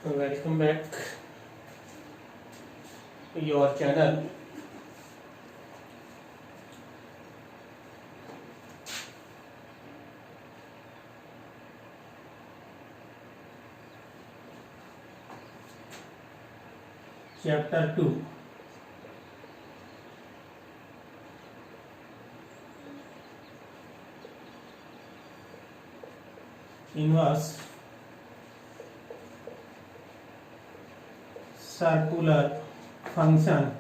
Welcome back to your channel. Chapter 2. Inverse circular function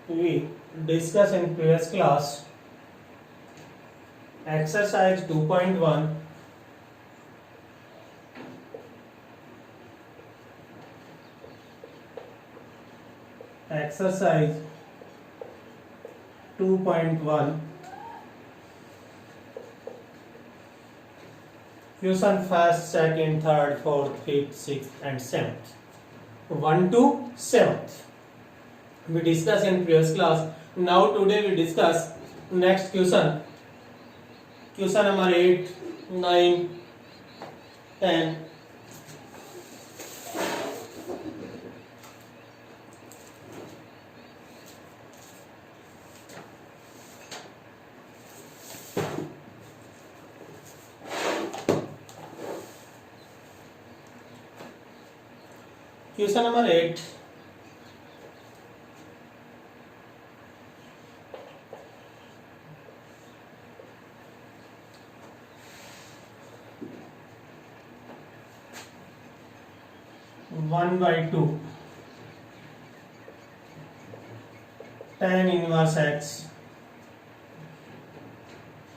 we discussed in previous class. Exercise 2.1. Exercise 2.1. Question first, second, third, fourth, fifth, sixth, and seventh. 1 to 7th. We discussed in previous class. Now today we discuss next question. Question number 8, 9, 10. Question number 8. One by 2 tan inverse x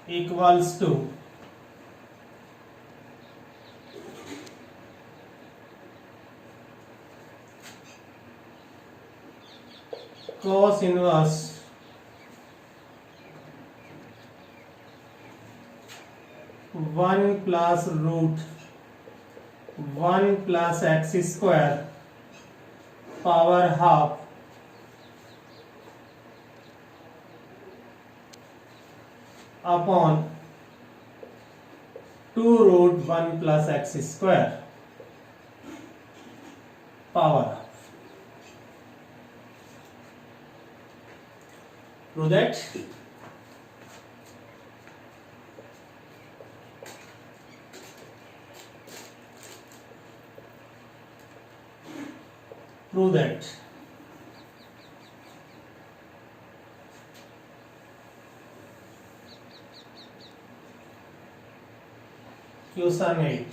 equals to cos inverse one plus root 1 plus x square power half upon 2 root 1 plus x square power half. Prove that. Prove that. Question 8.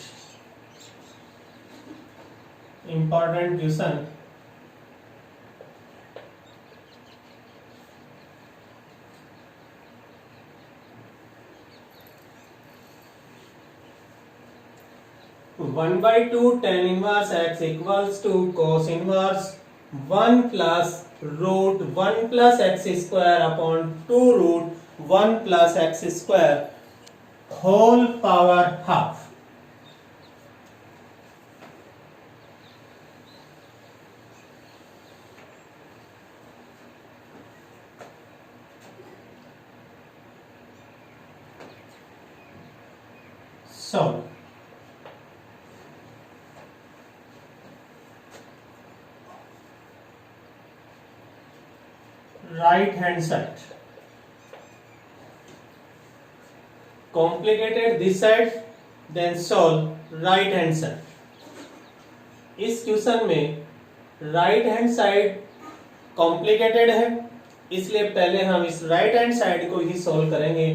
Important question. One by 2 tan inverse x equals to cos inverse 1 plus root 1 plus x square upon 2 root 1 plus x square whole power half. Solve. Right hand side. Complicated this side, then solve right hand side. इस question में right hand side complicated है, इसलिए पहले हम इस right hand side को ही solve करेंगे.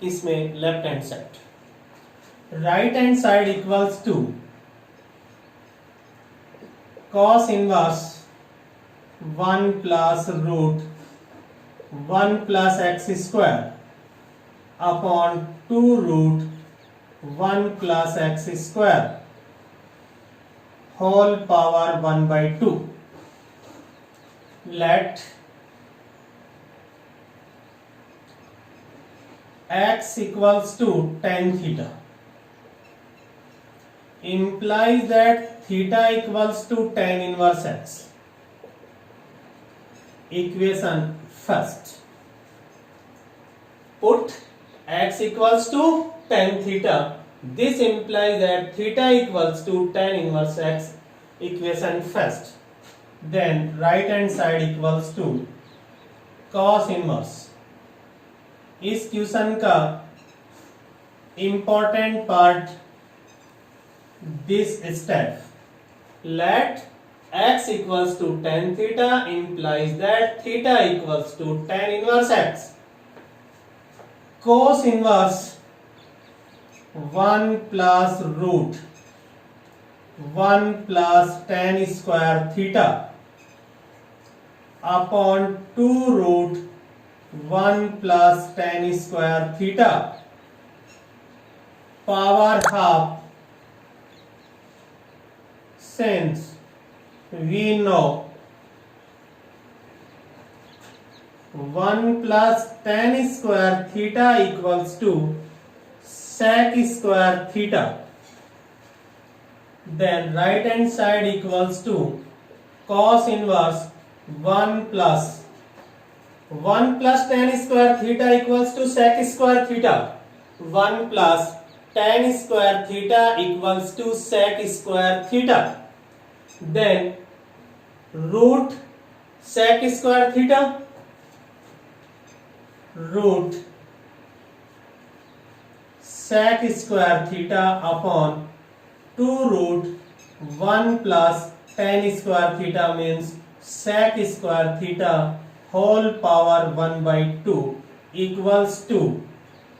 इसमें left hand side. Right hand side equals to cos inverse 1 plus root 1 plus x square upon 2 root 1 plus x square whole power 1 by 2. let x equals to tan theta implies that theta equals to tan inverse x. Equation first. Put x equals to tan theta. This implies that theta equals to tan inverse x. Equation first. Then right hand side equals to cos inverse. इस question का important part this step. Let x equals to tan theta implies that theta equals to tan inverse x. Cos inverse 1 plus root 1 plus tan square theta upon 2 root 1 plus tan square theta power half. Since we know 1 plus tan square theta equals to sec square theta, then right hand side equals to cos inverse 1 plus tan square theta equals to sec square theta. 1 plus tan square theta equals to sec square theta. Then root sec square theta, root sec square theta upon 2 root 1 plus tan square theta means sec square theta whole power 1 by 2 equals to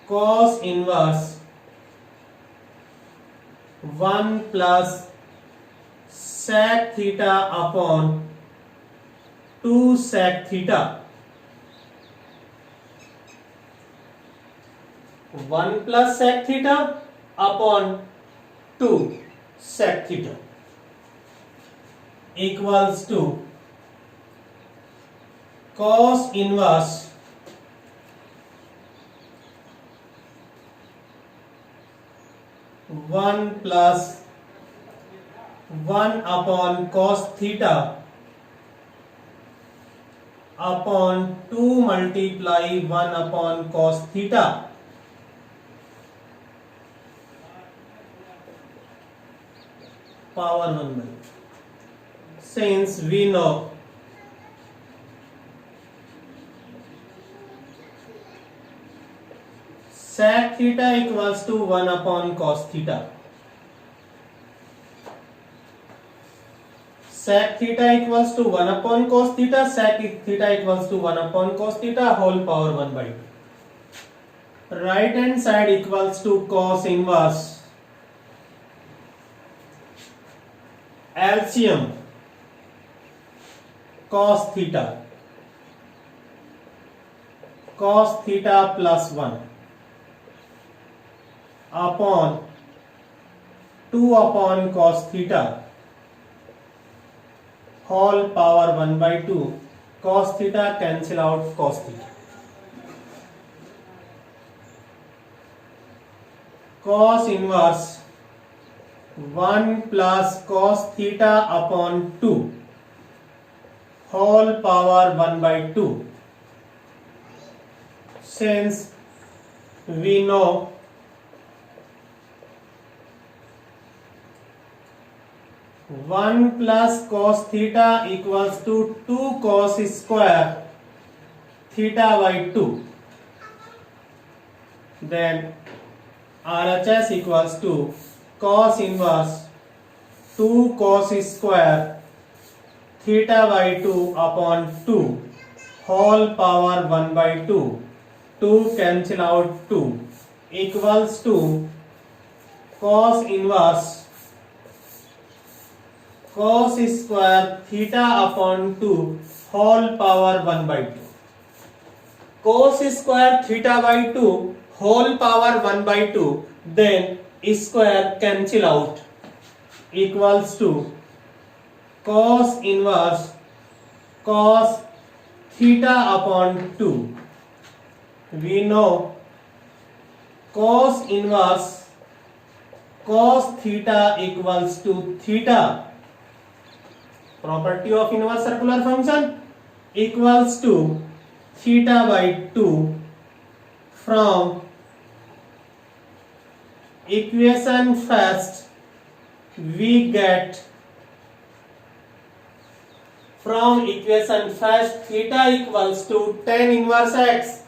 cos inverse 1 plus sec theta upon 2 sec theta. 1 plus sec theta upon 2 sec theta equals to cos inverse 1 plus 1 upon cos theta upon 2 multiply 1 upon cos theta power 1 by. Since we know sec theta equals to 1 upon cos theta, sec theta equals to 1 upon cos theta, sec theta equals to 1 upon cos theta whole power 1 by 2. Right hand side equals to cos inverse LCM cos theta plus 1 upon 2 upon cos theta whole power 1 by 2. Cos theta cancel out cos theta. Cos inverse 1 plus cos theta upon 2 whole power 1 by 2. Since we know one plus cos theta equals to 2 cos square theta by 2, then RHS equals to cos inverse 2 cos square theta by 2 upon 2 whole power 1 by 2. 2 cancel out 2 equals to cos inverse cos square theta upon 2 whole power 1 by 2. Cos square theta by 2 whole power 1 by 2, then square cancel out equals to cos inverse cos theta upon 2. We know cos inverse cos theta equals to theta. Property of inverse circular function equals to theta by 2 from equation first we get theta equals to tan inverse x,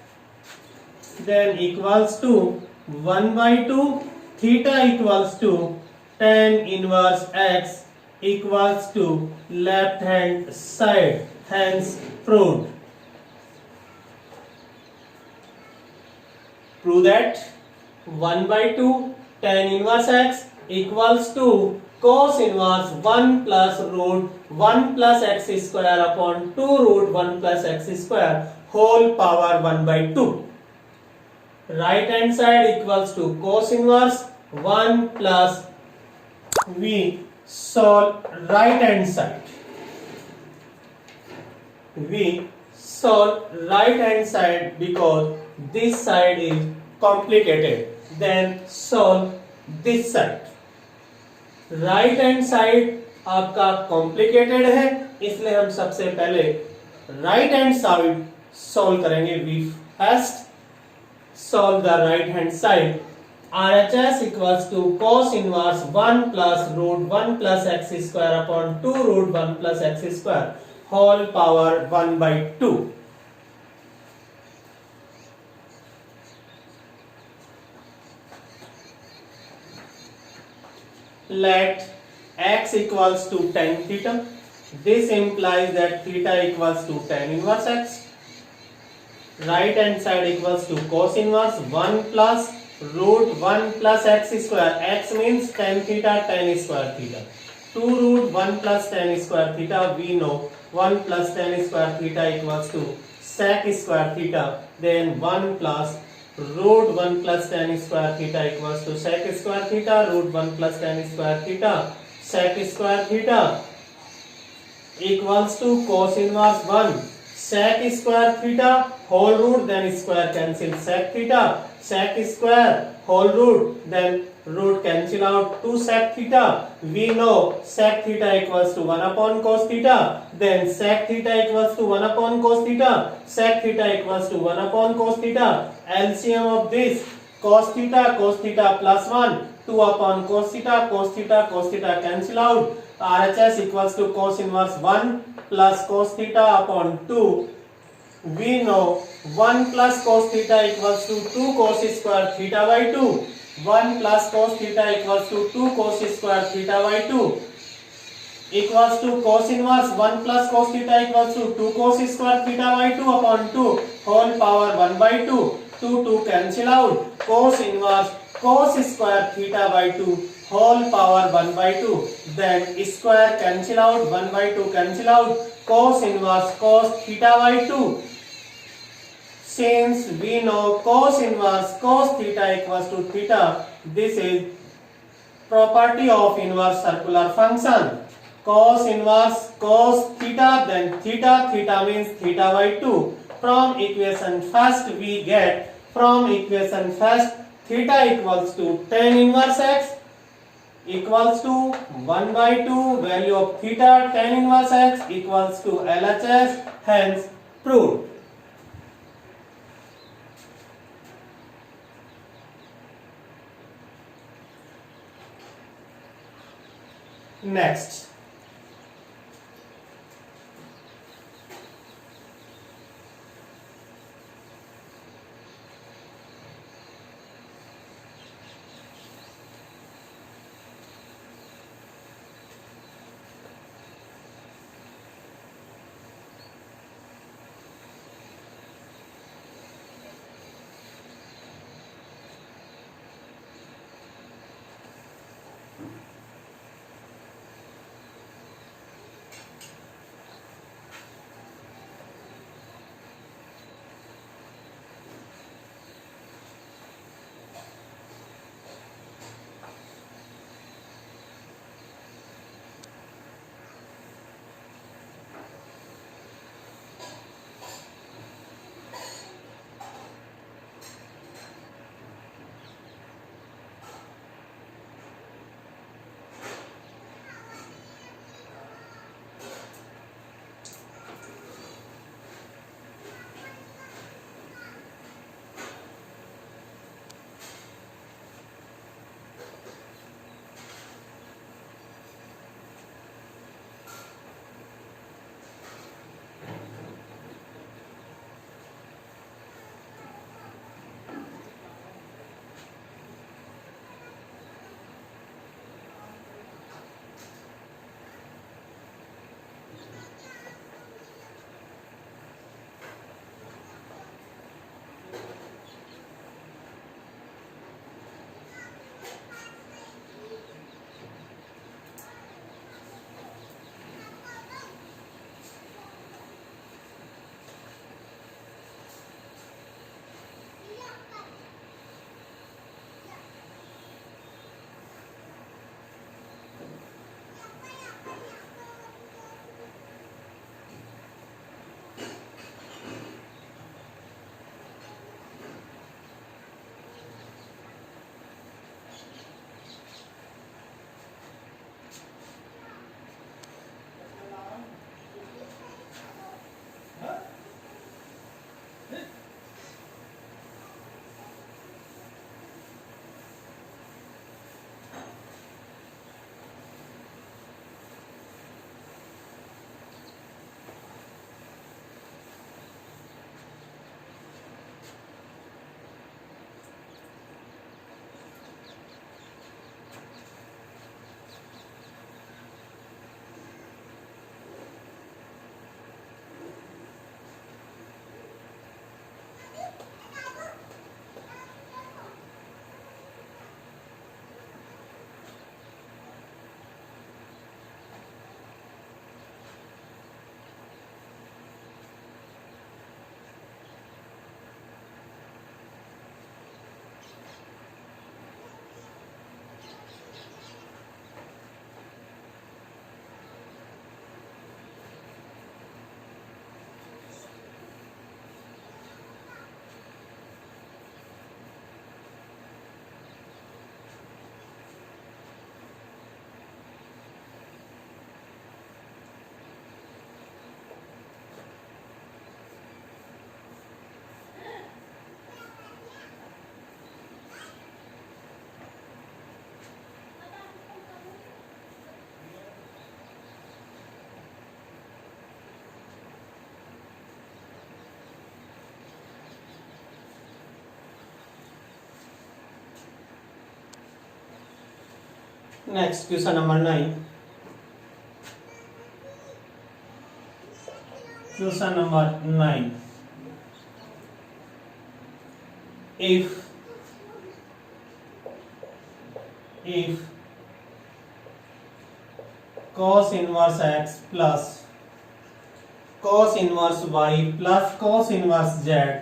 then equals to 1 by 2 theta equals to tan inverse x equals to left hand side, hence proved. Prove that 1 by 2 tan inverse x equals to cos inverse 1 plus root 1 plus x square upon 2 root 1 plus x square whole power 1 by 2. Right hand side equals to cos inverse 1 plus we solve right hand side. We solve right hand side because this side is complicated. Then solve this side. Right hand side आपका complicated है, इसलिए हम सबसे पहले right hand side solve करेंगे. We first solve the right hand side. RHS equals to cos inverse 1 plus root 1 plus x square upon 2 root 1 plus x square whole power 1 by 2. Let x equals to tan theta. This implies that theta equals to tan inverse x. Right hand side equals to cos inverse 1 plus root 1 plus x square. X means tan theta, tan square theta. 2 root 1 plus tan square theta. We know 1 plus tan square theta equals to sec square theta. Then 1 plus root 1 plus tan square theta equals to sec square theta. Root 1 plus tan square theta sec square theta equals to cos inverse 1 sec square theta whole root, then square cancel sec theta, sec square whole root, then root cancel out 2 sec theta. We know sec theta equals to 1 upon cos theta, then sec theta equals to 1 upon cos theta, sec theta equals to 1 upon cos theta. LCM of this cos theta plus 1, 2 upon cos theta cancel out. RHS equals to cos inverse 1 plus cos theta upon 2. We know 1 plus cos theta equals to 2 cos square theta by 2. 1 plus cos theta equals to 2 cos square theta by 2 equals to cos inverse 1 plus cos theta equals to 2 cos square theta by 2 upon 2 whole power 1 by 2. 2 cancel out. Cos inverse cos square theta by 2 whole power 1 by 2. Then square cancel out. 1 by 2 cancel out. Cos inverse cos theta by 2. Since we know cos inverse cos theta equals to theta, this is property of inverse circular function. Cos inverse cos theta, then theta means theta by 2. From equation first we get theta equals to tan inverse x equals to 1 by 2 value of theta tan inverse x equals to LHS, hence proved. Next, Next, question number 9. Question number 9. If cos inverse x plus cos inverse y plus cos inverse z,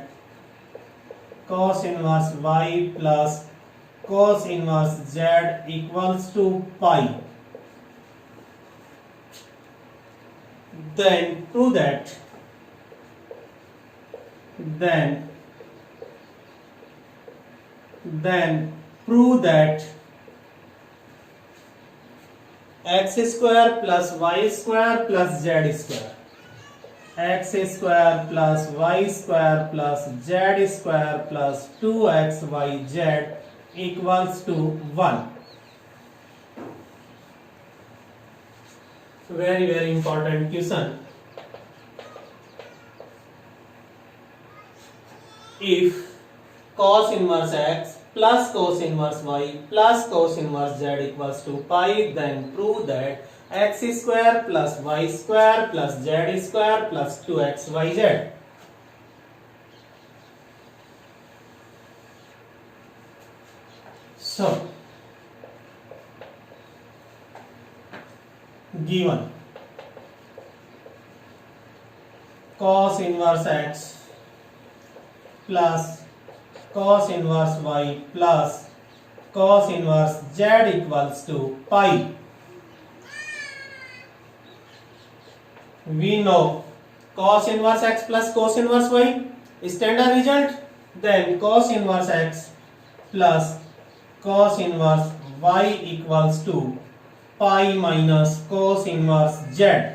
cos inverse y plus cos inverse z equals to pi, then prove that x square plus y square plus z square, x square plus y square plus z square plus 2xyz equals to 1. Very, very important question. If cos inverse x plus cos inverse y plus cos inverse z equals to pi, then prove that x square plus y square plus z square plus 2xyz. So, given cos inverse x plus cos inverse y plus cos inverse z equals to pi, we know cos inverse x plus cos inverse y is standard result, then cos inverse x plus cos inverse y equals to pi minus cos inverse z.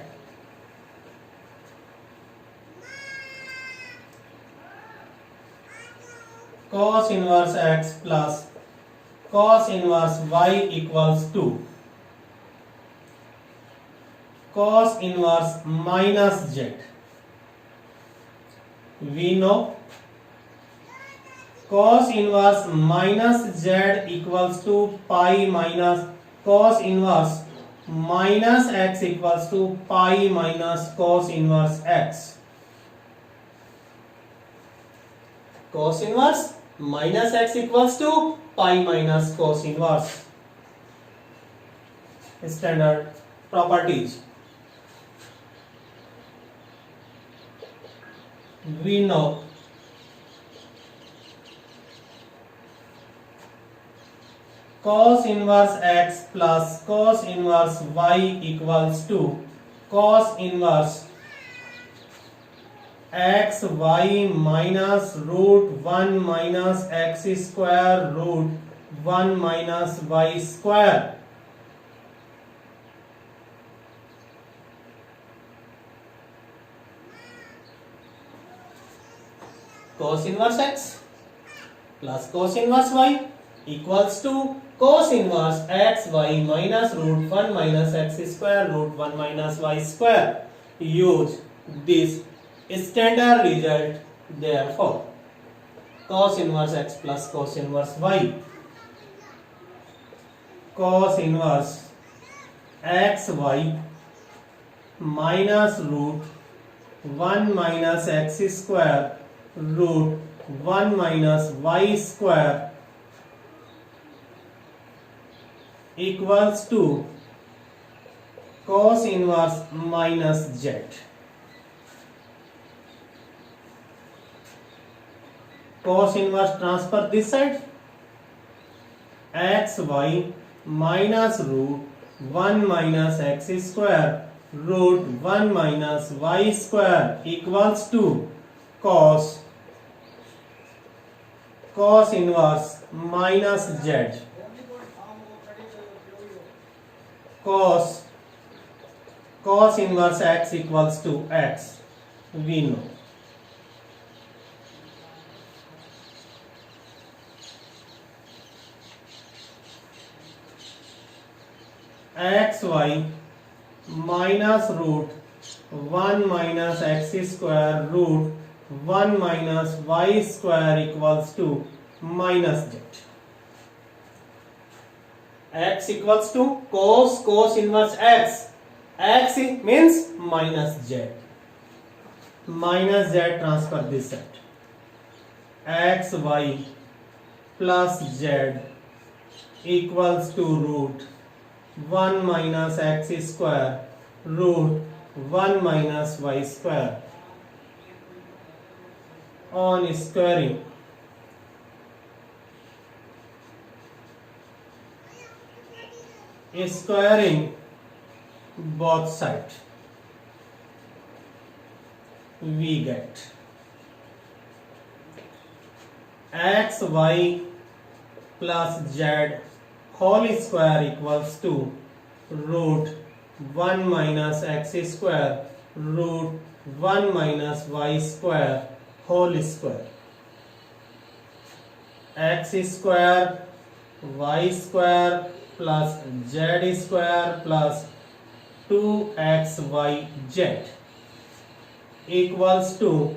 Cos inverse x plus cos inverse y equals to cos inverse minus z. We know cos inverse minus z equals to pi minus cos inverse minus x equals to pi minus cos inverse x. Cos inverse minus x equals to pi minus cos inverse. Standard properties. We know cos inverse x plus cos inverse y equals to cos inverse x y minus root 1 minus x square root 1 minus y square. Cos inverse x plus cos inverse y equals to cos inverse x y minus root 1 minus x square root 1 minus y square. Use this standard result, therefore cos inverse x plus cos inverse y, cos inverse x y minus root 1 minus x square root 1 minus y square equals to cos inverse minus z. Cos inverse transfer this side, x y minus root 1 minus x square root 1 minus y square equals to cos inverse minus z. Cos inverse x equals to x, we know. xy minus root 1 minus x square root 1 minus y square equals to minus z. x equals to cos inverse x. X means minus z. Minus z transfer this side. X y plus z equals to root 1 minus x square root 1 minus y square. On squaring, both sides, we get xy plus z whole square equals to root 1 minus x square root 1 minus y square whole square. X square y square plus z square plus 2xyz equals to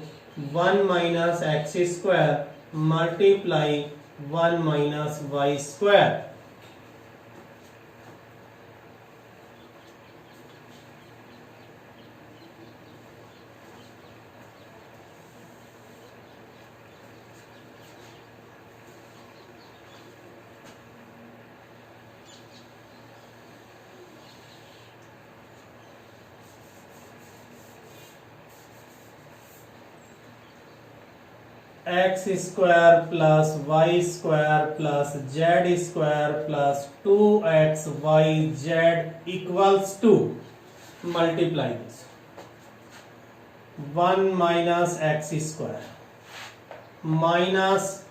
1 minus x square multiply 1 minus y square. X square plus y square plus z square plus 2xyz equals to, multiply this, 1 minus x square minus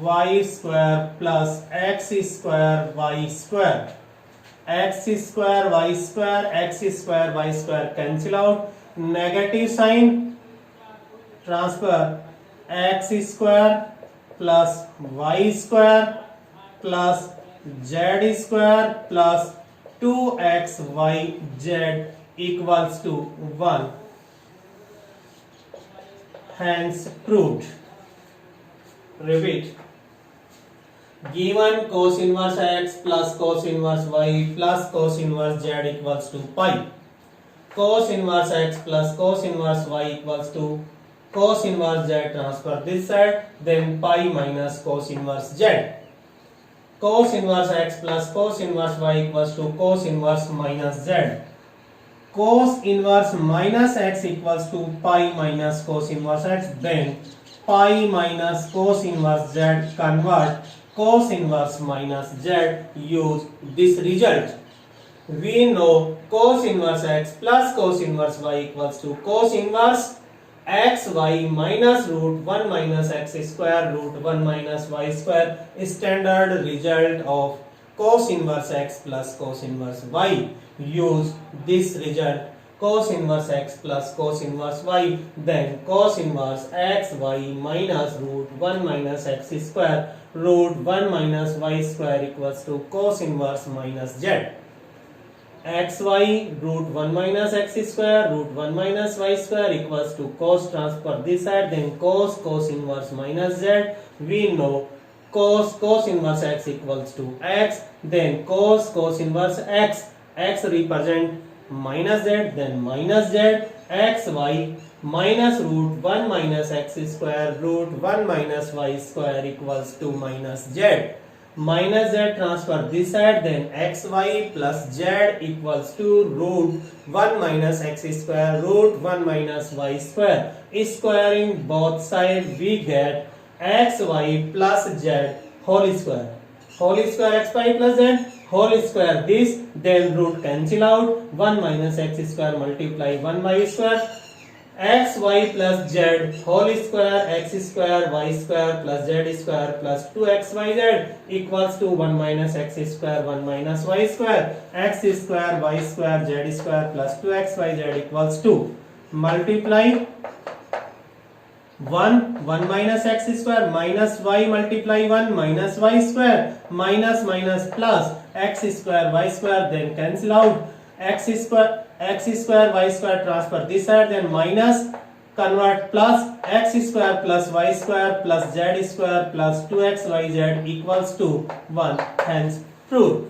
y square plus x square y square. X square y square, x square y square cancel out, negative sign transfer x square plus y square plus z square plus 2xyz equals to 1. Hence proved. Repeat. Given cos inverse x plus cos inverse y plus cos inverse z equals to pi. Cos inverse x plus cos inverse y equals to cos inverse z, transfer this side, then pi minus cos inverse z. Cos inverse x plus cos inverse y equals to cos inverse minus z. Cos inverse minus x equals to pi minus cos inverse x, then pi minus cos inverse z, convert cos inverse minus z, use this result. We know cos inverse x plus cos inverse y equals to cos inverse xy minus root 1 minus x square root 1 minus y square. Standard result of cos inverse x plus cos inverse y. Use this result, cos inverse x plus cos inverse y, then cos inverse xy minus root 1 minus x square root 1 minus y square equals to cos inverse minus z. xy root 1 minus x square root 1 minus y square equals to cos, transfer this side, then cos inverse minus z. We know cos inverse x equals to x, then cos inverse x represent minus z, then minus z, xy minus root 1 minus x square root 1 minus y square equals to minus z. Minus z, transfer this side, then xy plus z equals to root 1 minus x square root 1 minus y square. Squaring both sides, we get xy plus z whole square. Whole square xy plus z whole square this, then root cancel out, 1 minus x square multiply 1 y square. xy plus z whole square x square y square plus z square plus 2xyz equals to 1 minus x square 1 minus y square. X square y square z square plus 2xyz equals to, multiply 1 minus x square minus y multiply 1 minus y square minus plus x square y square, then cancel out, x square y square transfer this side, then minus convert plus x square plus y square plus z square plus 2xyz equals to 1. Hence proved.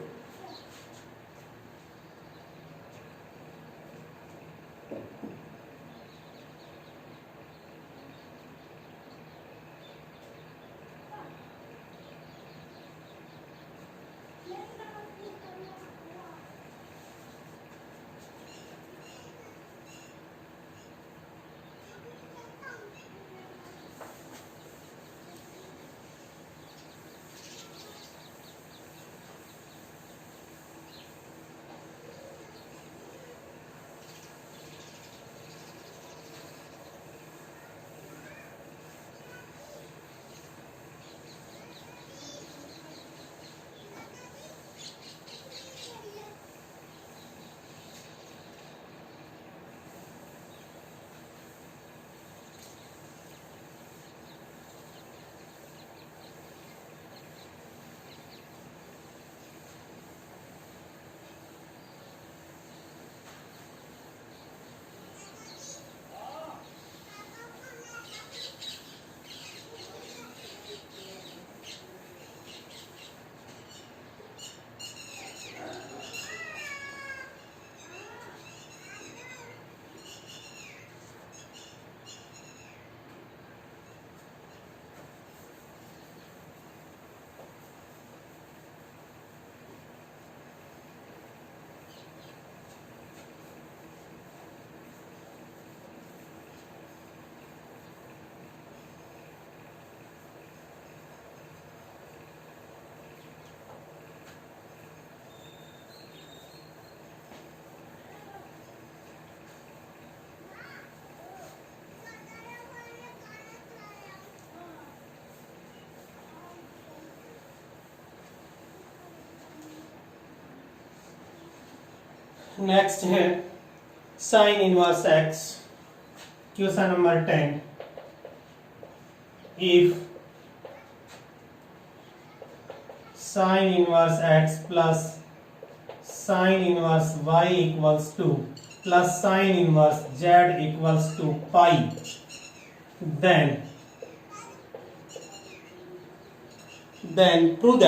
Next है sine inverse X, question number 10। If sine inverse X plus sine inverse Y equals to plus sine inverse Z equals to pi, then prove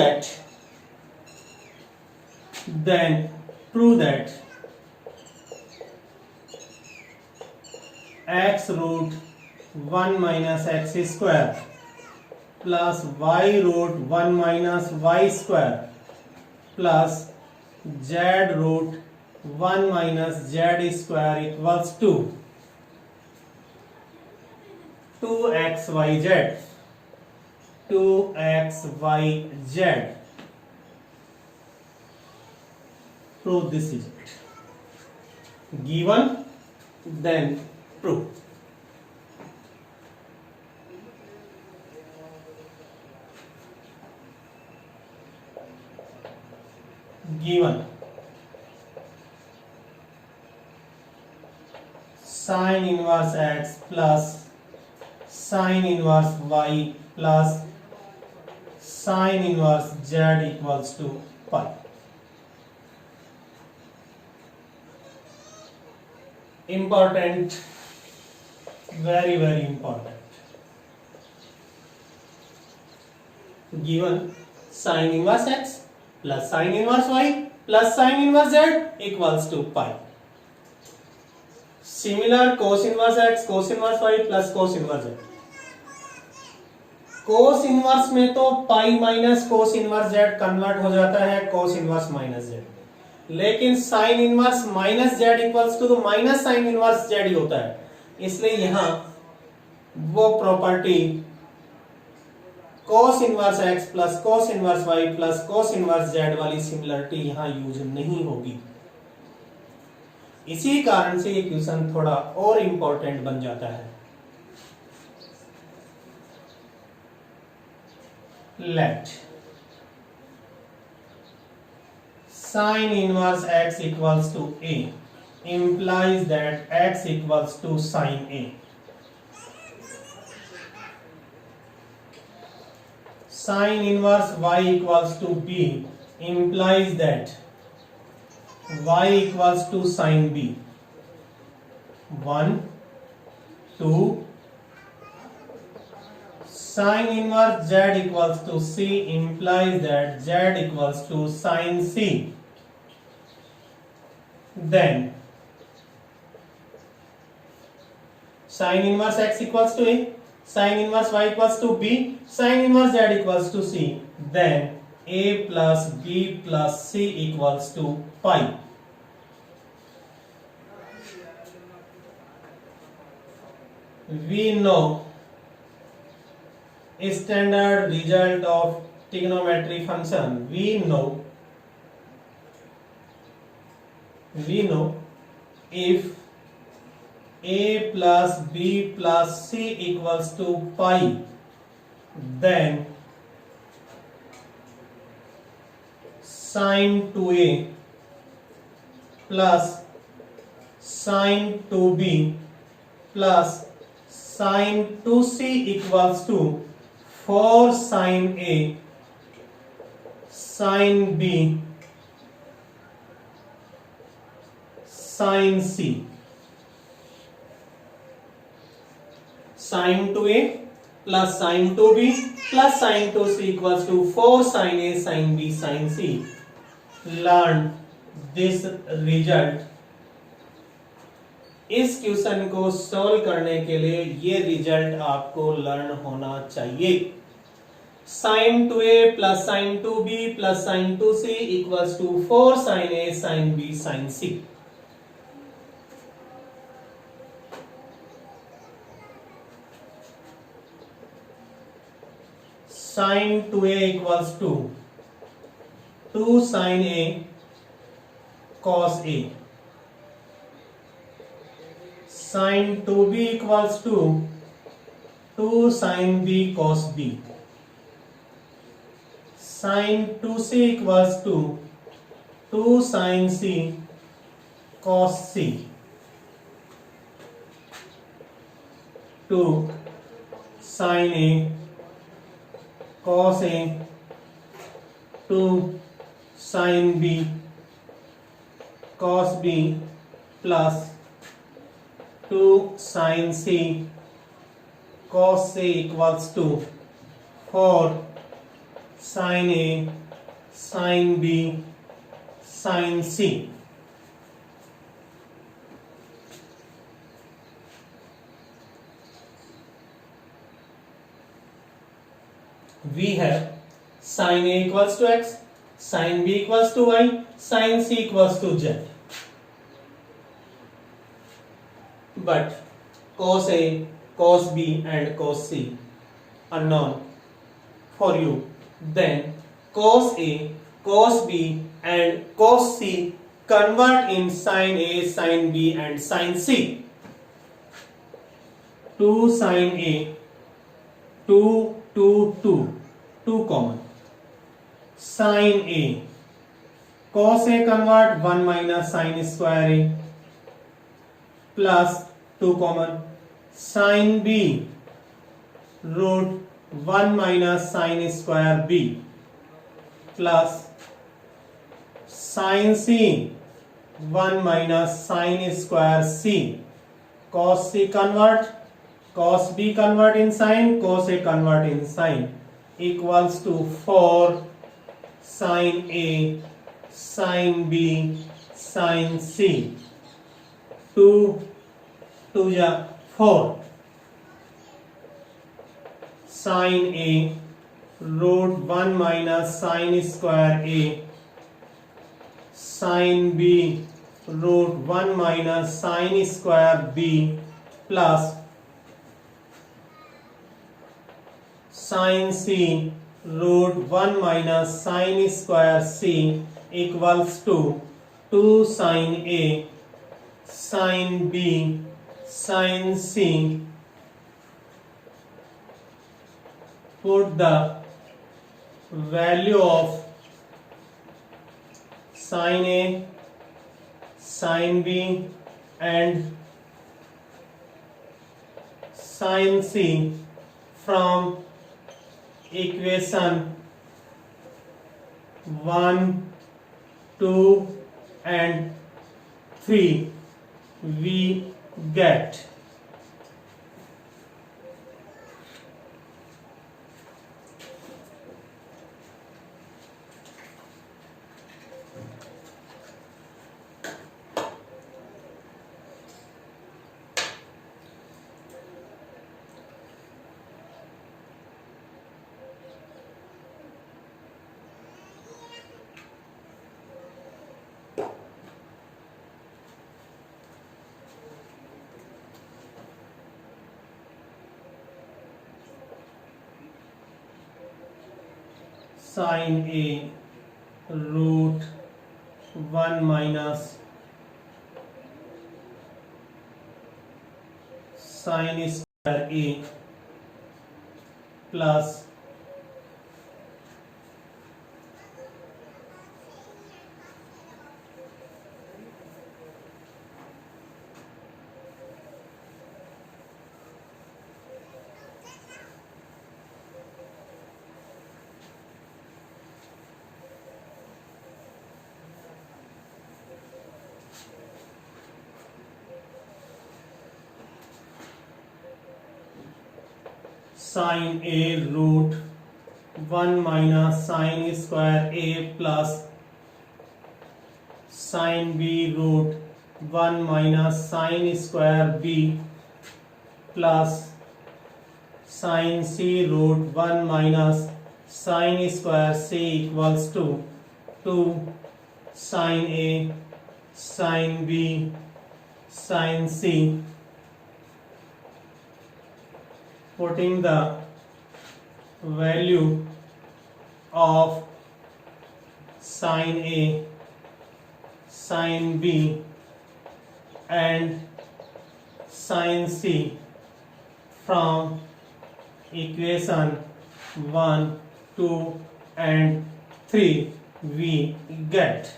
that x root 1 minus x square plus y root 1 minus y square plus z root 1 minus z square equals to 2xyz. Prove this result. Given, then prove. Given sin inverse x plus sin inverse y plus sin inverse z equals to pi. Important, very very important. Given sin inverse x plus sin inverse y plus sin inverse z equals to pi. Similar cos inverse x cos inverse y plus cos inverse z. cos inverse में तो pi minus cos inverse z convert हो जाता है cos inverse minus z, लेकिन sin inverse minus z equals to minus sin inverse z ही होता है, इसलिए यहां वो property cos inverse x plus cos inverse y plus cos inverse z वाली सिमिलरिटी यहां यूज नहीं होगी। इसी कारण से ये क्वेश्चन थोड़ा और इंपॉर्टेंट बन जाता है। Let sin inverse x equals to a implies that x equals to sin a. Sin inverse y equals to b implies that y equals to sin b. 1 2 Sin inverse Z equals to C implies that Z equals to sin C. Then sin inverse X equals to A, sin inverse Y equals to B, sin inverse Z equals to C. Then A plus B plus C equals to pi. We know standard result of trigonometry function. We know if A plus B plus C equals to pi, then sin 2A plus sin 2B plus sin 2C equals to 4 sin A sin B sin C. Sin 2A plus sin 2B plus sin 2C equals to 4 sin A sin B sin C. Learn this result. इस question को solve करने के लिए ये result आपको learn होना चाहिए. sin 2A plus sin 2B plus sin 2C equals to 4 sin A sin B sin C. Sin 2A equals to 2 sin A cos A. Sin 2B equals to 2 sin B cos B. Sin 2C equals to 2 sin C cos C. 2 sin A cos A, 2 sin B cos B plus 2 sin C cos C equals to 4 sin A sin B sin C. We have sin A equals to X, sin B equals to Y, sin C equals to Z. But cos A, cos B and cos C unknown for you. Then cos A, cos B and cos C convert in sin A, sin B and sin C. 2 sin A, 2 common. Sin A, cos A convert 1 minus sin square A plus 2 common. Sin B, root 1 minus sin square B plus sin C 1 minus sin square C. Cos C convert, cos B convert in sin, cos A convert in sin equals to 4 sin A sin B sin C. 2 2 ja 4 sin A root 1 minus sin square A sin B root 1 minus sin square B plus sin C root 1 minus sin square C equals to 2 sin A sin B sin C. Put the value of sin A, sin B and sin C from equation 1, 2 and 3 we get sine A root 1 minus sine square A plus sine A root 1 minus sine square A plus sine B root 1 minus sine square B plus sine C root 1 minus sine square C equals to 2 sine A sine B sine C. Putting the value of sin A, sin B and sin C from equation 1, 2 and 3, we get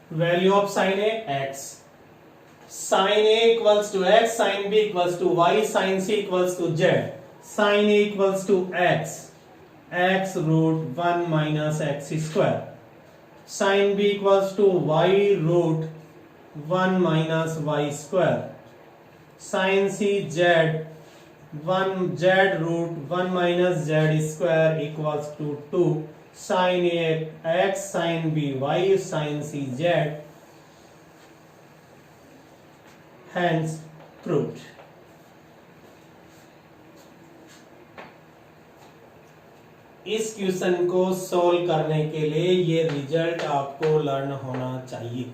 value of sin A x. Sin A equals to x, sin B equals to y, sin C equals to z. Sin A equals to x, x root 1 minus x square. Sin B equals to y root 1 minus y square. Sin C z 1 z root 1 minus z square equals to 2. Sin A x, sin B y, sin C z. Hence proved. इस question को solve करने के लिए ये result आपको learn होना चाहिए.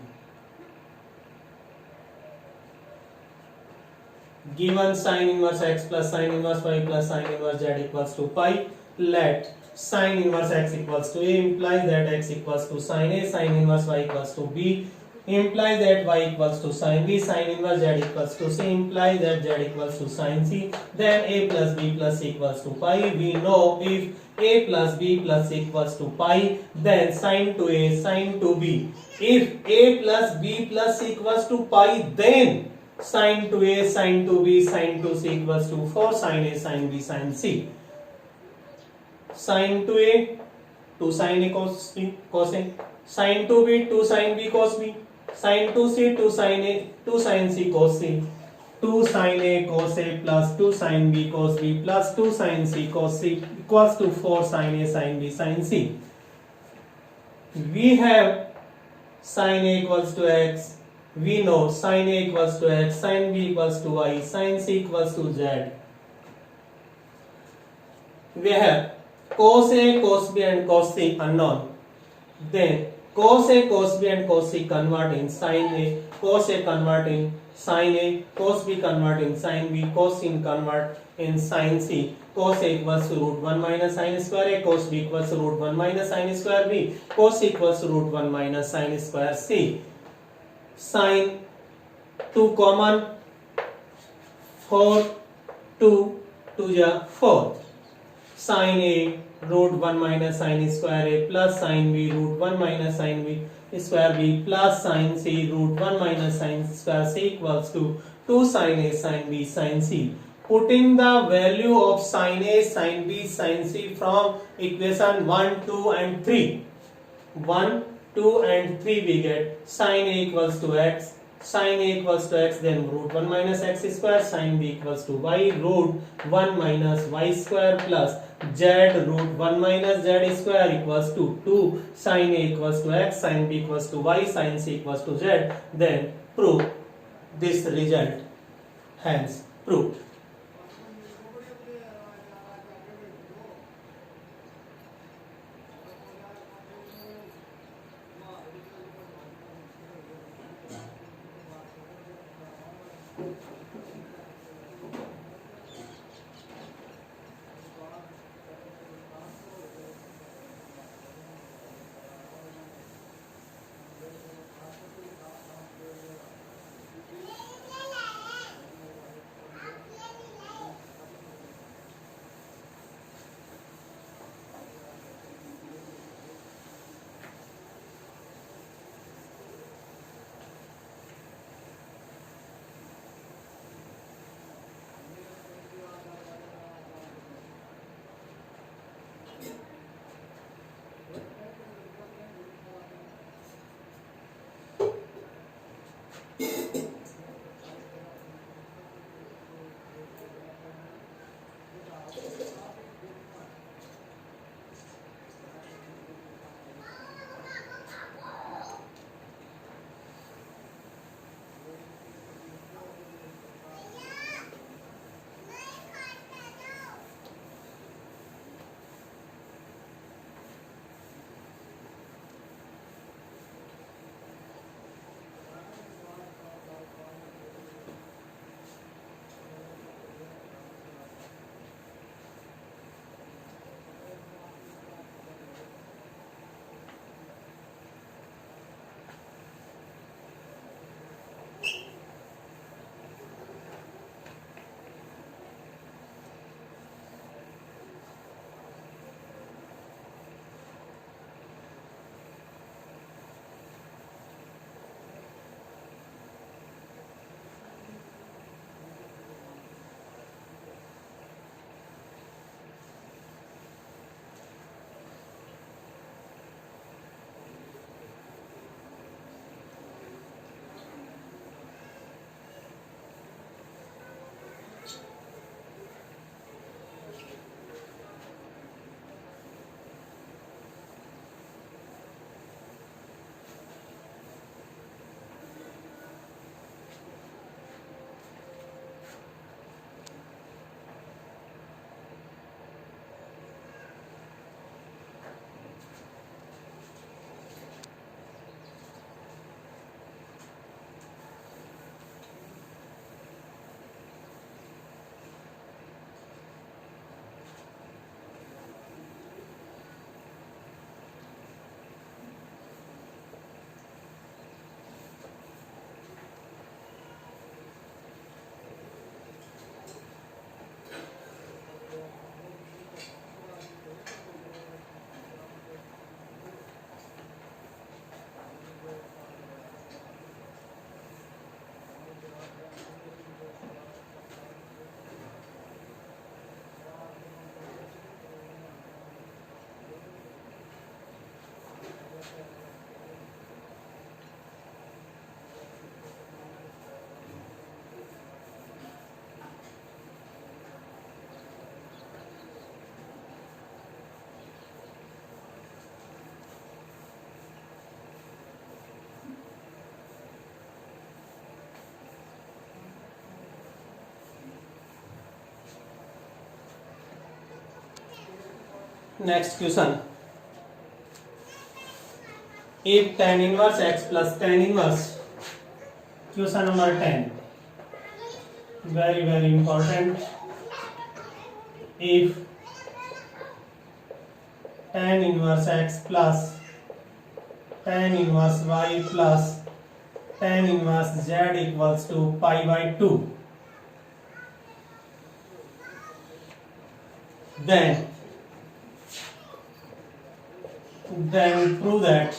Given sin inverse x plus sin inverse y plus sin inverse z equals to pi, let sin inverse x equals to a implies that x equals to sin a, sin inverse y equals to b implies that y equals to sin b, sin inverse z equals to c implies that z equals to sin c. Then a plus b plus c equals to pi. We know if a plus b plus c equals to pi, then sin to a, sin to b. If a plus b plus c equals to pi, then sin to a, sin to b, sin to c equals to 4 sin a, sin b, sin c. Sin to a 2 sin a cos b cos a, sin to b 2 sin b cos b, sin to c 2 sin a 2 sin c cos c, 2 sin a cos a plus 2 sin b cos b plus 2 sin c cos c equals to 4 sin a, sin b, sin c. We have sin a equals to x. We know sin a equals to x, sin b equals to y, sin c equals to z. We have cos a, cos b and cos c unknown. Then cos a, cos b and cos c convert in sin a, cos a convert in sin a, cos b convert in sin b, cos c convert in sin c. Cos a equals to root 1 minus sin square a, cos b equals to root 1 minus sin square b, cos c equals to root 1 minus sin square c. Sin 2 common, 4 2 2 ja 4. Sin a root 1 minus sin square a plus sin b root 1 minus sin b square b plus sin c root 1 minus sin square c equals to 2 sin a sin b sin c. Putting the value of sin a, sin b, sin c from equation 1, 2 and 3. 1, 2 and 3 we get sin a equals to x, sin a equals to x, then root 1 minus x square, sin b equals to y root 1 minus y square plus z root 1 minus z square equals to 2 sin a equals to x, sin b equals to y, sin c equals to z. Then prove this result. Hence proved. Next question. If tan inverse x plus tan inverse, question number 10. Very, very important. If tan inverse x plus tan inverse y plus tan inverse z equals to pi by 2, then prove that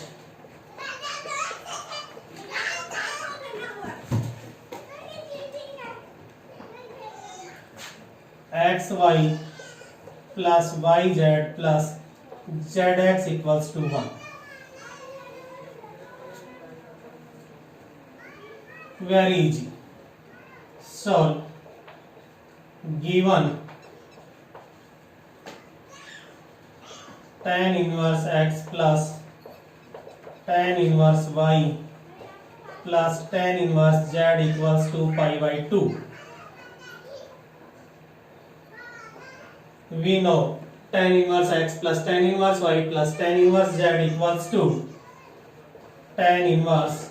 xy plus yz plus zx equals to 1. Very easy. So given tan inverse x plus tan inverse y plus tan inverse z equals to pi by 2, we know tan inverse x plus tan inverse y plus tan inverse z equals to tan inverse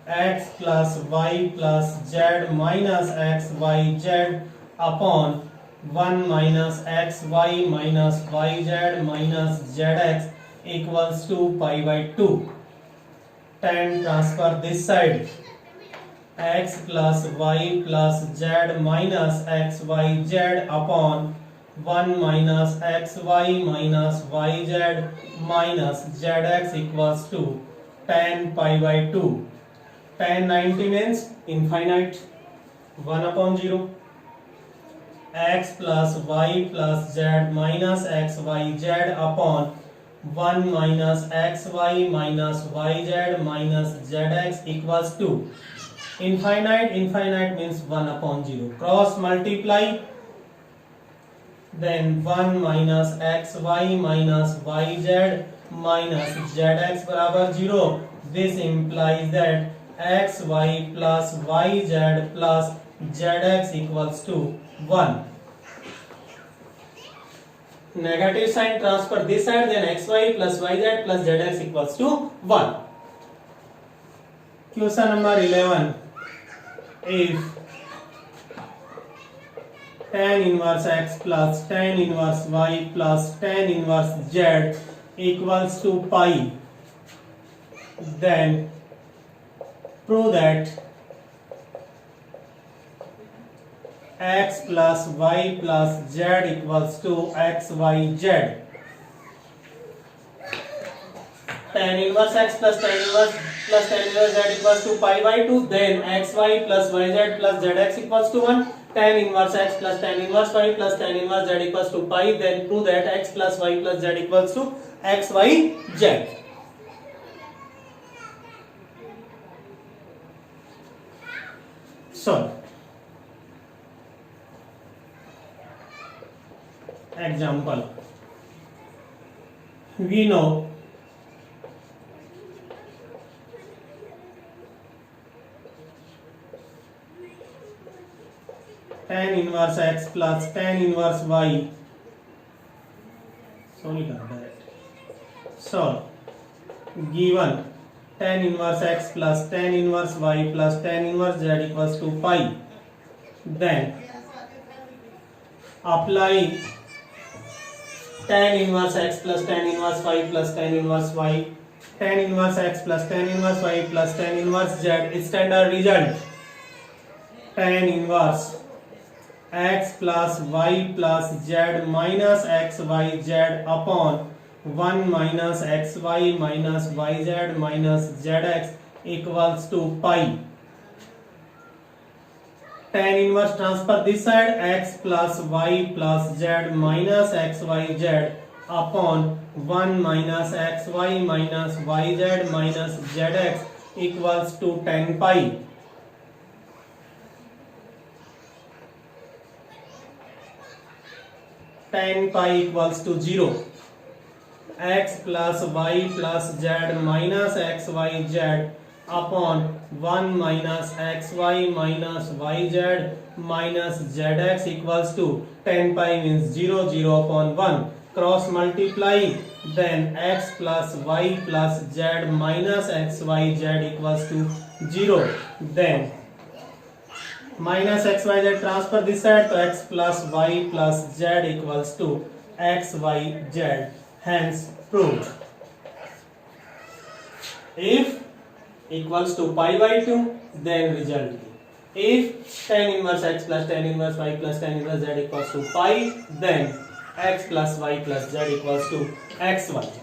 x plus y plus z minus x y z upon 1 minus x y minus y z minus zx equals to pi by 2. Tan transfer this side, x plus y plus z minus x y z upon 1 minus x y minus y z minus zx equals to tan pi by 2. Tan 90 means infinite, 1 upon 0. X plus y plus z minus x y z upon 1 minus x y minus y z minus zx equals to infinite means 1 upon 0. Cross multiply, then 1 minus x y minus y z minus zx barabar 0. This implies that x y plus y z plus zx equals to 1. Negative sign transfer this side, then xy plus yz plus zx equals to 1. Question number 11. If tan inverse x plus tan inverse y plus tan inverse z equals to pi, then prove that x plus y plus z equals to x y z. Tan inverse x plus tan inverse z equals to pi by 2, then xy plus yz plus zx equals to 1. Tan inverse x plus tan inverse y plus tan inverse z equals to pi, then prove that x plus y plus z equals to x y z. So example, we know tan inverse x plus tan inverse y, so given tan inverse x plus tan inverse y plus tan inverse z equals to pi, then apply tan inverse x plus tan inverse y plus tan inverse y, tan inverse x plus tan inverse y plus tan inverse z. Standard result, tan inverse x plus y plus z minus x y z upon 1 minus x y minus y z minus zx equals to pi. Tan inverse transfer this side, x plus y plus z minus x y z upon 1 minus x y minus y z minus zx equals to tan pi. Tan pi equals to 0. X plus y plus z minus x y z upon 1 minus xy minus yz minus zx equals to tan pi means 0, 0 upon 1. cross multiply, then x plus y plus z minus xyz equals to 0. Then minus xyz transfer this side, so x plus y plus z equals to xyz. Hence proved. If equals to pi by 2, then result. If tan inverse x plus tan inverse y plus tan inverse z equals to pi, then x plus y plus z equals to xy.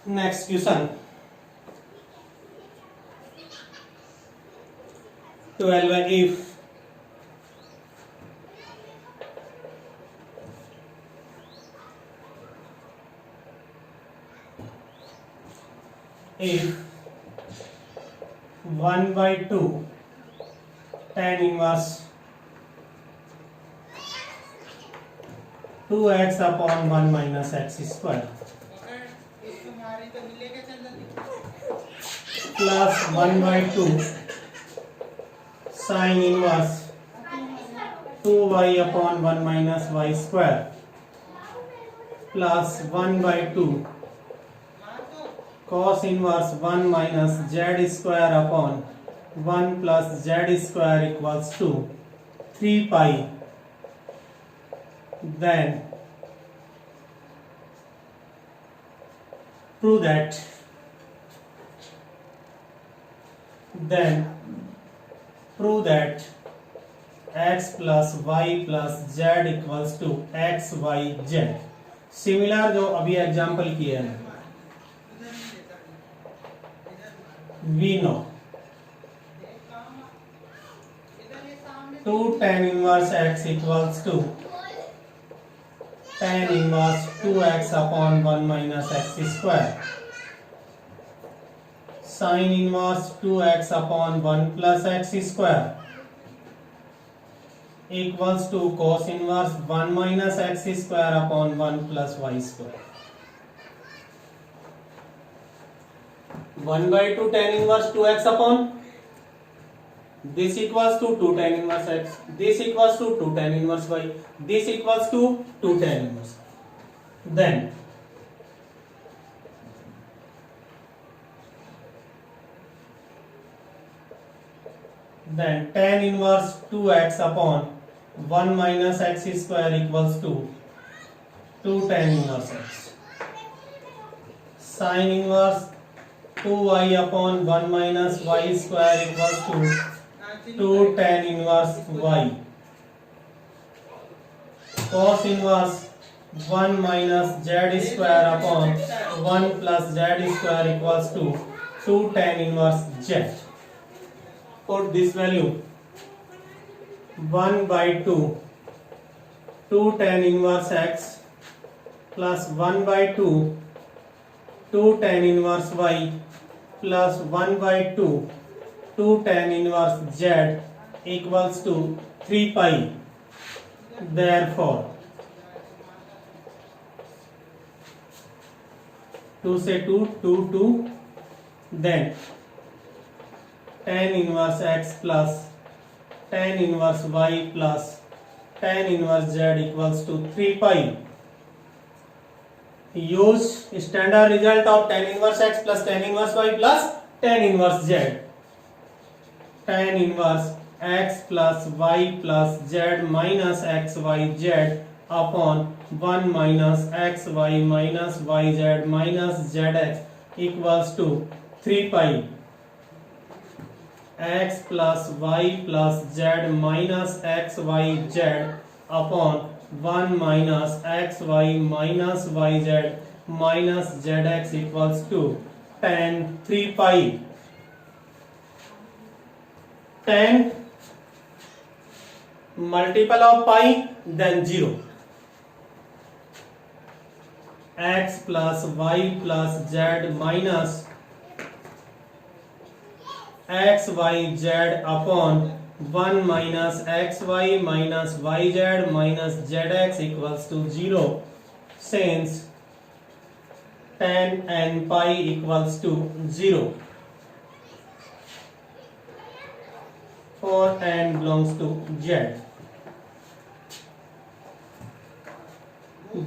Next question. 12. If 1 by 2 tan inverse 2x upon 1 minus x square plus 1 by 2 sin inverse 2y upon 1 minus y square plus 1 by 2 cos inverse 1 minus z square upon 1 plus z square equals to 3 pi. Then prove that x plus y plus z equals to x y z. Similar जो अभी example किए हैं, we know 2 tan inverse x equals to tan inverse 2x upon 1 minus x square, sin inverse 2x upon 1 plus x square equals to cos inverse 1 minus x square upon 1 plus y square. 1 by 2 tan inverse 2x upon this equals to 2 tan inverse x, this equals to 2 tan inverse y, this equals to 2 tan inverse. Then tan inverse 2x upon 1 minus x square equals to 2 tan inverse x, sin inverse 2y upon 1 minus y square equals to 2 tan inverse y, cos inverse 1 minus z square upon 1 plus z square equals to 2 tan inverse z. Put this value 1 by 2 tan inverse x plus 1 by 2 tan inverse y plus 1 by 2 tan inverse z equals to 3 pi. Therefore 2 से 2 then tan inverse x plus tan inverse y plus tan inverse z equals to 3 pi. Use standard result of tan inverse x plus tan inverse y plus tan inverse z. Tan inverse x plus y plus z minus x y z upon 1 minus x y minus y z minus zx equals to 3 pi. X plus y plus z minus x y z upon 1 minus x y minus y z minus zx equals to tan 3 pi. Tan multiple of pi then 0. X plus y plus z minus x y z upon 1 minus x y minus y z minus zx equals to 0, since tan and pi equals to 0 for n belongs to z.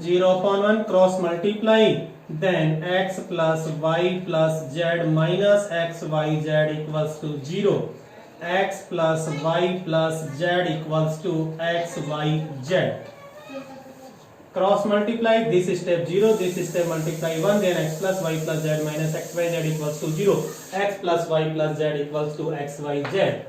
0 upon 1 cross multiply, then x plus y plus z minus x y z equals to 0. X plus y plus z equals to x y z. Cross multiply, this step 0, this step multiply 1, then x plus y plus z minus x y z equals to 0. X plus y plus z equals to x y z.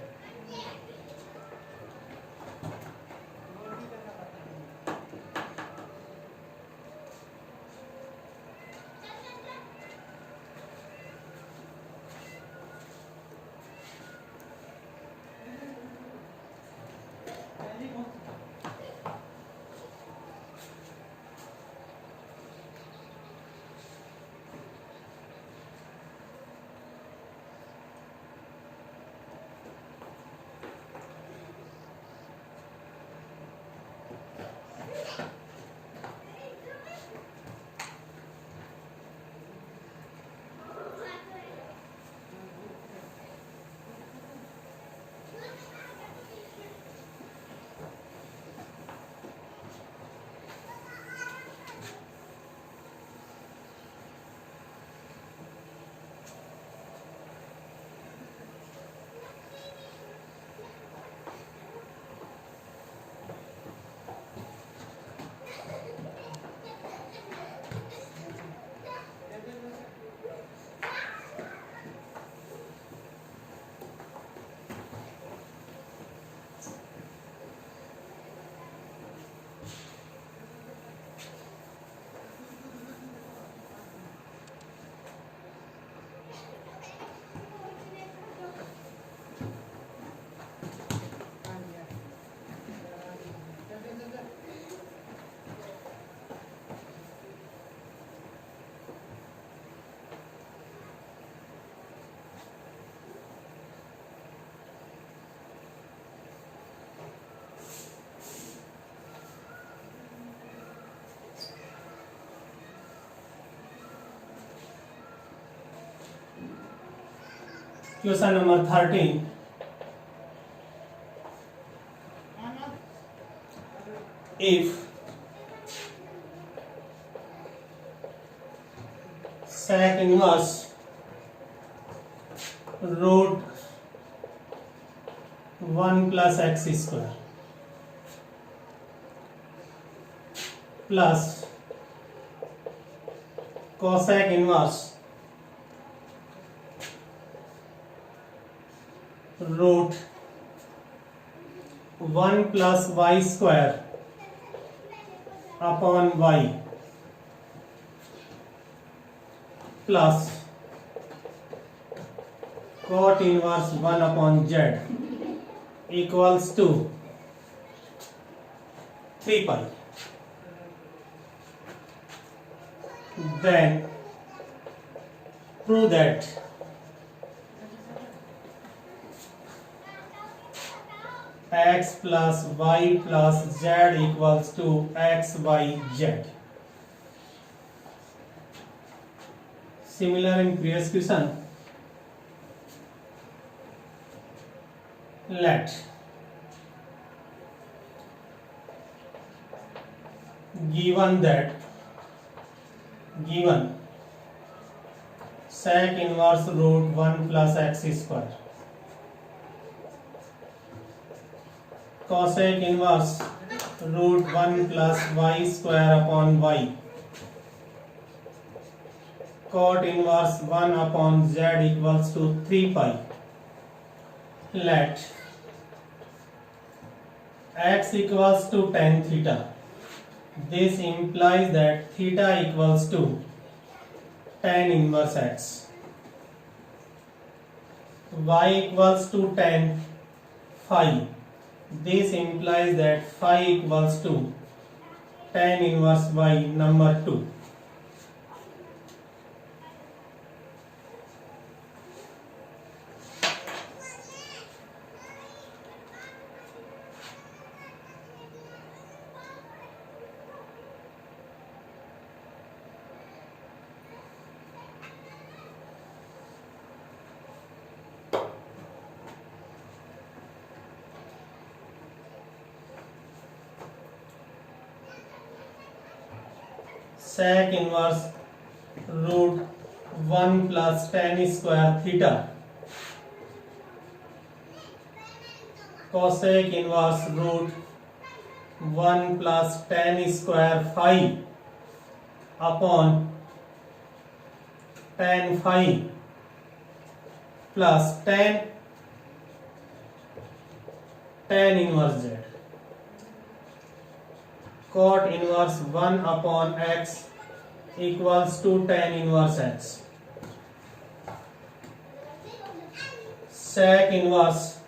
Question number 13. If sec inverse root 1 plus x square plus cosec inverse root 1 plus y square upon y plus cot inverse 1 upon z equals to 3 pi. Then prove that x plus y plus z equals to x, y, z. Similar in previous question, let given sec inverse root 1 plus x square, cosec inverse root 1 plus y square upon y, cot inverse 1 upon z equals to 3 pi. Let x equals to tan theta. This implies that theta equals to tan inverse x. Y equals to tan phi. This implies that phi equals to tan inverse y, number 2. Sec inverse root 1 plus tan square theta, cosec inverse root 1 plus tan square phi upon tan phi plus tan inverse z, cot inverse 1 upon x equals to tan inverse x. Sec inverse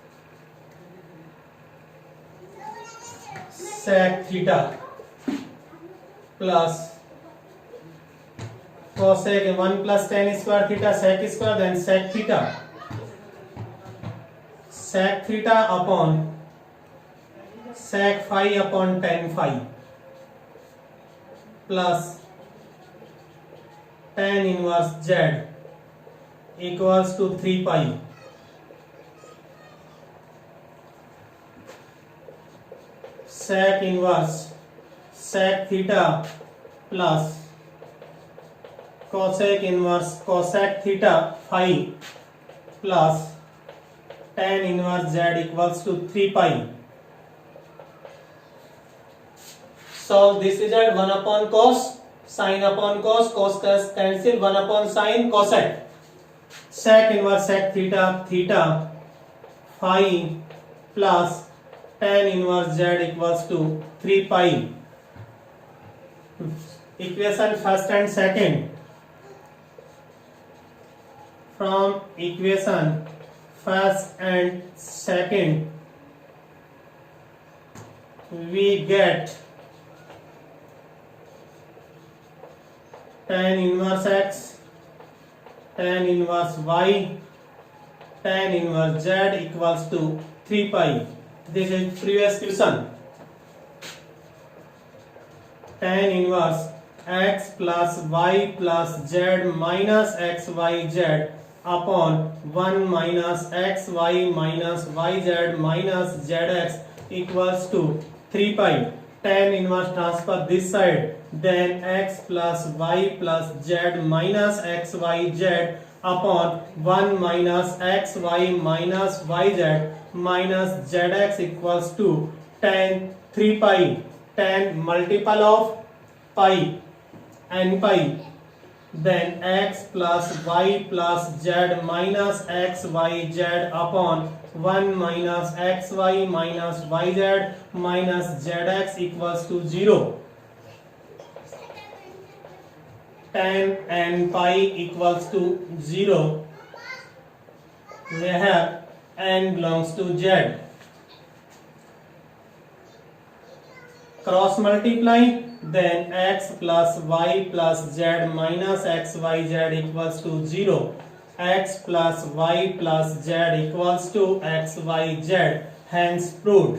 sec theta plus cosec 1 plus tan square theta sec square, then sec theta upon sec phi upon tan phi plus tan inverse z equals to 3 pi. Sec inverse sec theta plus cosec inverse cosec theta phi plus tan inverse z equals to 3 pi. Solve this result. 1 upon cos, sin upon cos, cos cancel, 1 upon sin, cosec. Sec inverse sec theta phi plus tan inverse z equals to 3 pi. Equation first and second. From equation first and second we get tan inverse x, tan inverse y, tan inverse z equals to 3 pi. This is previous question. Tan inverse x plus y plus z minus x y z upon 1 minus x y minus y z minus zx equals to 3 pi. Tan inverse transfer this side, then x plus y plus z minus x y z upon 1 minus x y minus y z minus zx equals to tan 3 pi. Tan multiple of pi n pi then x plus y plus z minus xyz upon 1 minus xy minus yz minus zx equals to 0. Tan n pi equals to 0 where n belongs to z. Cross multiply, then x plus y plus z minus xyz equals to 0. X plus y plus z equals to xyz, hence proved.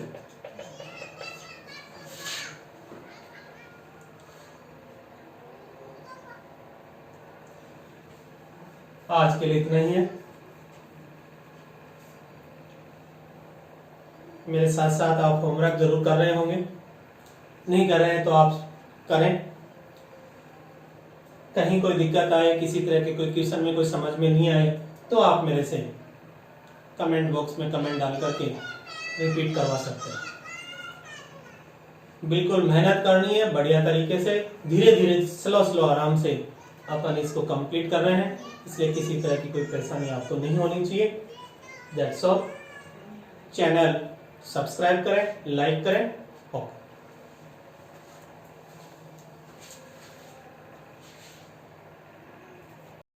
आज के लिए इतना ही है। मेरे साथ साथ आप homework जरूर कर रहे होंगे, नहीं कर रहे हैं तो आप करें। कहीं कोई दिक्कत आए, किसी तरह के कोई क्वेश्चन में कोई समझ में नहीं आए तो आप मेरे से कमेंट बॉक्स में कमेंट डाल करके रिपीट करवा सकते हैं। बिल्कुल मेहनत करनी है बढ़िया तरीके से, धीरे धीरे स्लो आराम से अपन इसको कंप्लीट कर रहे हैं, इसलिए किसी तरह की कोई परेशानी आपको नहीं होनी चाहिए। That's all. चैनल सब्सक्राइब करें, लाइक करें। ओके।